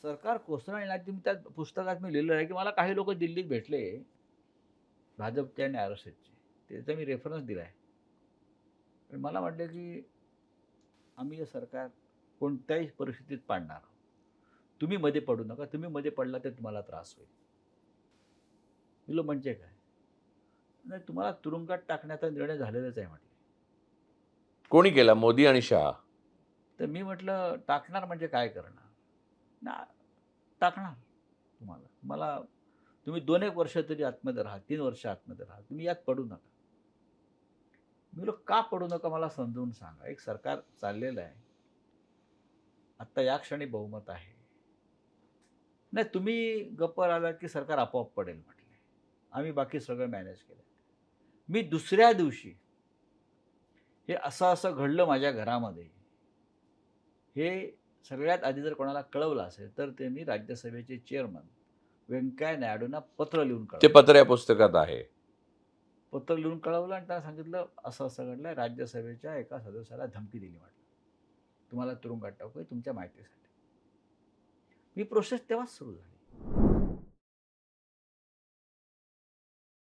सरकार कोसळलं नाही. तुम्ही त्या पुस्तकात मी लिहिलं आहे, की मला काही लोक दिल्लीत भेटले, भाजपचे आणि आर-एस-एसचे. त्याचा मी रेफरन्स दिला आहे. पण मला वाटलं, की आम्ही हे सरकार कोणत्याही परिस्थितीत पाडणार आहोत. तुम्ही मध्ये पडू नका. तुम्ही मध्ये पडला तर तुम्हाला त्रास होईल. मी म्हटलं म्हणजे काय? नाही तुम्हाला तुरुंगात टाकण्याचा निर्णय झालेलाच आहे म्हटले. कोणी केला? मोदी आणि शहा. तर मी म्हटलं टाकणार म्हणजे काय करणार? ना टाकणार तुम्हाला. मला तुम्ही 2-1 वर्ष तरी आतमध्ये राहा, 3 वर्ष आतमध्ये राहा. तुम्ही यात पडू नका. मी म्हटलं का पडू नका मला समजावून सांगा. एक सरकार चाललेलं आहे. आत्ता या क्षणी बहुमत आहे. नाही तुम्ही गप्प राहिलात की सरकार आपोआप पडेल म्हटले. आम्ही बाकी सगळं मॅनेज केलं. मी दुसऱ्या दिवशी हे असं-असं घडलं माझ्या घरामध्ये. हे सगळ्यात आधी जर कोणाला कळवलं असेल, तर ते मी राज्यसभेचे चेअरमन व्यंकय्या नायडूंना पत्र लिहून ते कळवलं. पत्र या पुस्तकात आहे. पत्र लिहून कळवलं आणि त्यांना सांगितलं, असं-असं घडलंय. राज्यसभेच्या एका सदस्याला धमकी दिली म्हटलं. तुम्हाला तुरुंगात टाकू तुमच्या माहितीसाठी. ही प्रोसेस तेव्हाच सुरू झाली.